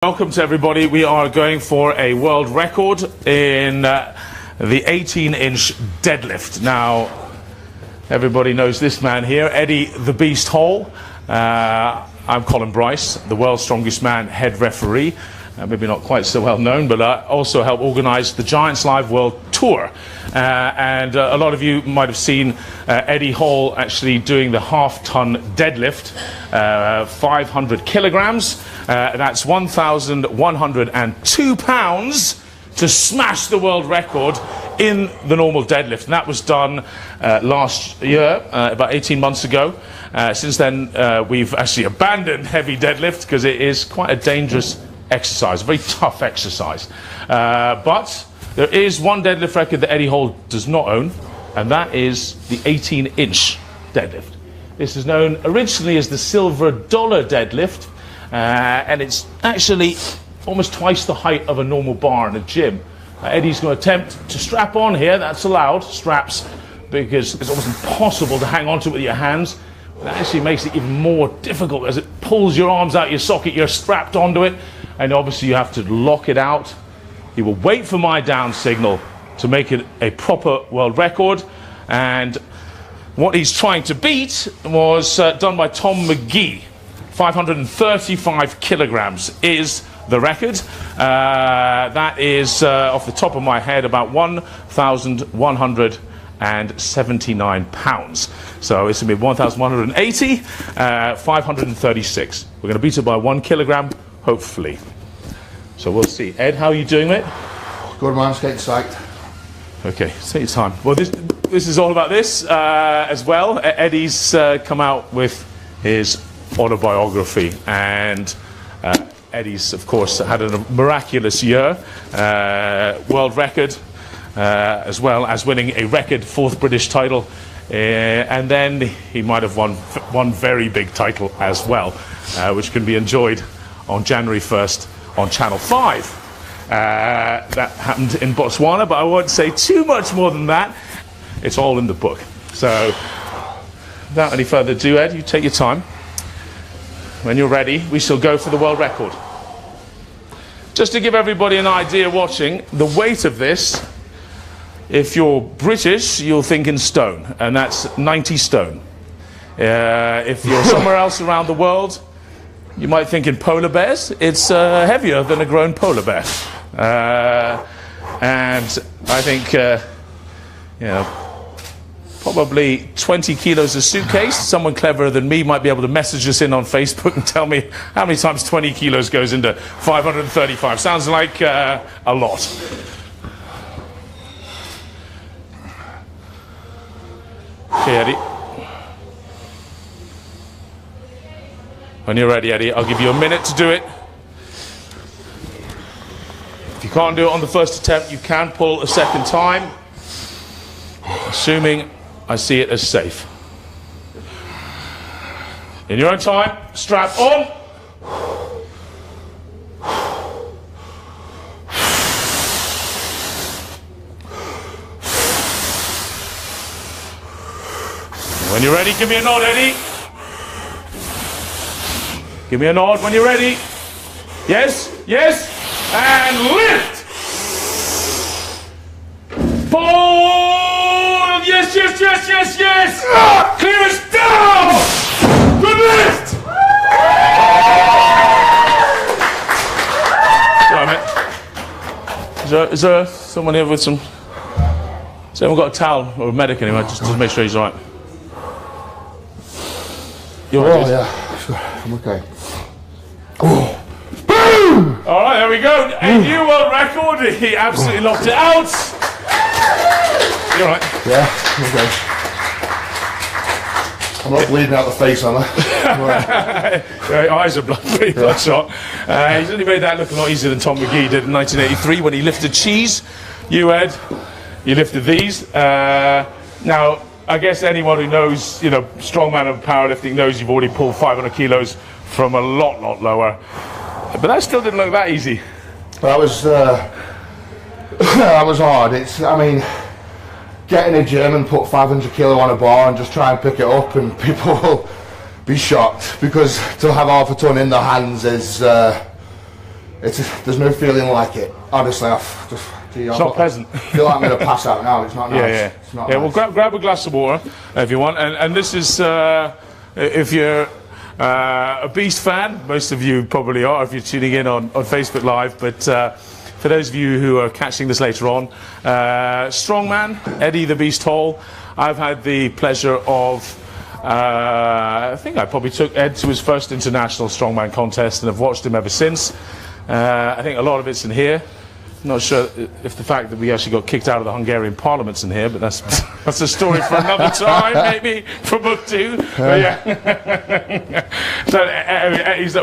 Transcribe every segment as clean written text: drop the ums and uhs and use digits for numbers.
Welcome to everybody. We are going for a world record in the 18-inch deadlift. Now, everybody knows this man here, Eddie the Beast Hall. I'm Colin Bryce, the world's strongest man head referee. Maybe not quite so well known, but I also help organize the Giants Live World Tour. And a lot of you might have seen Eddie Hall actually doing the half-ton deadlift, 500 kilograms. That's 1,102 pounds to smash the world record in the normal deadlift. And that was done last year, about 18 months ago. Since then, we've actually abandoned heavy deadlift because it is quite a dangerous exercise, a very tough exercise. But there is one deadlift record that Eddie Hall does not own, and that is the 18-inch deadlift. This is known originally as the silver dollar deadlift, and it's actually almost twice the height of a normal bar in a gym. Eddie's going to attempt to strap on here. That's allowed, straps, because it's almost impossible to hang onto it with your hands. That actually makes it even more difficult as it pulls your arms out your socket. You're strapped onto it, and obviously you have to lock it out. He will wait for my down signal to make it a proper world record, and what he's trying to beat was done by Tom McGee. 535 kilograms is the record. That is, off the top of my head, about 1,179 pounds. So it's going to be 1,180, 536. We're going to beat it by 1 kilogram, hopefully. So we'll see. Ed, how are you doing, mate? Good, man. It's getting psyched. Okay, take your time. Well, this is all about this as well. Eddie's come out with his autobiography, and Eddie's, of course, had a miraculous year, world record, as well as winning a record 4th British title, and then he might have won one very big title as well, which can be enjoyed on January 1st on Channel 5. That happened in Botswana, but I won't say too much more than that. It's all in the book. So, without any further ado, Ed, you take your time. When you're ready, we shall go for the world record. Just to give everybody an idea watching, the weight of this, if you're British, you'll think in stone, and that's 90 stone. If you're somewhere else around the world, you might think in polar bears. It's heavier than a grown polar bear. And I think, probably 20 kilos a suitcase. Someone cleverer than me might be able to message us in on Facebook and tell me how many times 20 kilos goes into 535. Sounds like a lot. Okay, Eddie. When you're ready, Eddie, I'll give you a minute to do it. If you can't do it on the first attempt, you can pull a second time, assuming I see it as safe. In your own time, strap on. When you're ready, give me a nod, Eddie. Give me a nod when you're ready. Yes, yes, and lift. Pull. Yes, yes, yes, yes, yes. Clear us down. Good lift. All right, mate. Is there someone here with some? Has anyone got a towel or a medic anyway? Just to make sure he's all right. You're right, yeah, sure. I'm okay. Oh. Boom! All right, there we go. A new world record. He absolutely locked it out. You all right? Yeah, okay. I'm not bleeding out the face, am I? Your eyes are pretty bloodshot. He's only made that look a lot easier than Tom McGee did in 1983 when he lifted cheese. You, Ed, you lifted these. Now, I guess anyone who knows, strongman of powerlifting knows you've already pulled 500 kilos from a lot lower. But that still didn't look that easy. That was hard. Get in a gym and put 500 kilo on a bar and just try and pick it up, and people will be shocked, because to have half a ton in their hands is there's no feeling like it. Honestly, it's not pleasant. I feel like I'm going to pass out now. It's not nice. Yeah. It's not nice. Well, grab a glass of water if you want. And this is, if you're a Beast fan, most of you probably are if you're tuning in on Facebook Live, but for those of you who are catching this later on, strongman, Eddie the Beast Hall. I've had the pleasure of, I think I probably took Ed to his first international strongman contest and have watched him ever since. I think a lot of it's in here. Not sure if the fact that we actually got kicked out of the Hungarian parliament's in here, but that's a story for another time, maybe, for book 2. But yeah. So, he's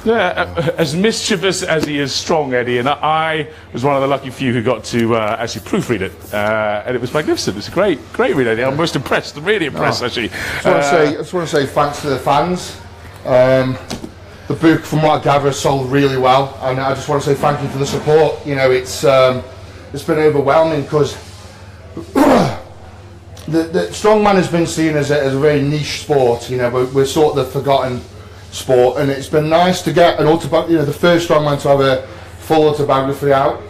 as mischievous as he is strong, Eddie, and I was one of the lucky few who got to actually proofread it, and it was magnificent. It's a great read, Eddie. I'm most impressed. I'm really impressed, actually. I just want to say thanks to the fans. The book, from what I gather, sold really well, and I just want to say thank you for the support. You know, it's been overwhelming because the strongman has been seen as a very niche sport. You know, we're sort of the forgotten sport, and it's been nice to get an autobiography. You know, the first strongman to have a full autobiography out.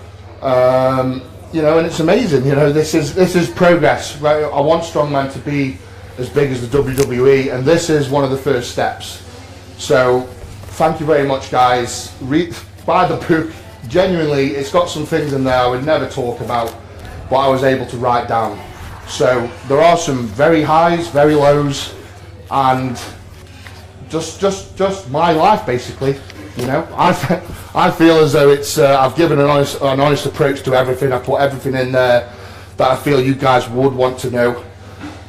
You know, and it's amazing. You know, this is progress. Right? I want strongman to be as big as the WWE, and this is one of the first steps. So, thank you very much, guys. Buy the book. Genuinely, it's got some things in there I would never talk about, but I was able to write down. So there are some very highs, very lows, and just my life, basically. You know, I feel as though it's I've given an honest approach to everything. I put everything in there that I feel you guys would want to know,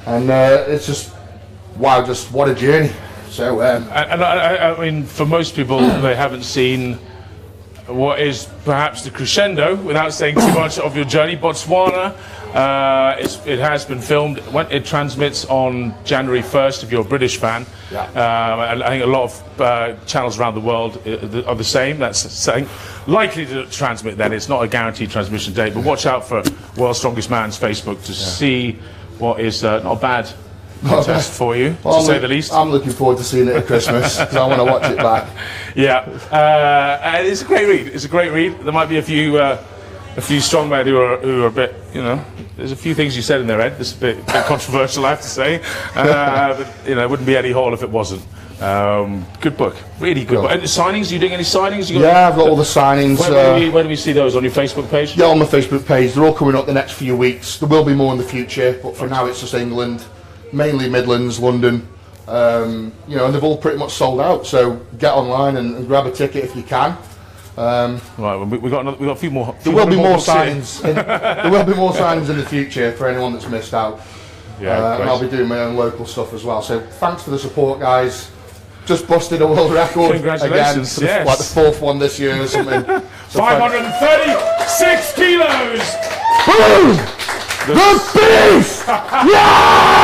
and it's just wow, just what a journey. So, I mean, for most people, they haven't seen what is perhaps the crescendo, without saying too much, of your journey. Botswana, it has been filmed. It transmits on January 1st, if you're a British fan. Yeah. And I think a lot of channels around the world are the same. That's saying likely to transmit then. It's not a guaranteed transmission date, but watch out for World's Strongest Man's Facebook to see what is not a bad contest for you, to say the least. I'm looking forward to seeing it at Christmas because I want to watch it back. Yeah, and it's a great read. It's a great read. There might be a few strongmen who are a bit, you know. There's a few things you said in there, Ed. It's a bit controversial, I have to say. But you know, it wouldn't be Eddie Hall if it wasn't. Good book, really good book. And signings? Are you doing any signings? Yeah, I've got all the signings. Where do we see those? On your Facebook page? Yeah, on my Facebook page. They're all coming up the next few weeks. There will be more in the future, but for now it's just England. Mainly Midlands, London, you know, and they've all pretty much sold out. So get online and grab a ticket if you can. Right, we got a few more. There will be more signings. There will be more signings in the future for anyone that's missed out. Yeah, and I'll be doing my own local stuff as well. So thanks for the support, guys. Just busted a world record Congratulations! Again, Yes. like the 4th one this year or something. So 536 kilos. Boom! The beast! Yeah!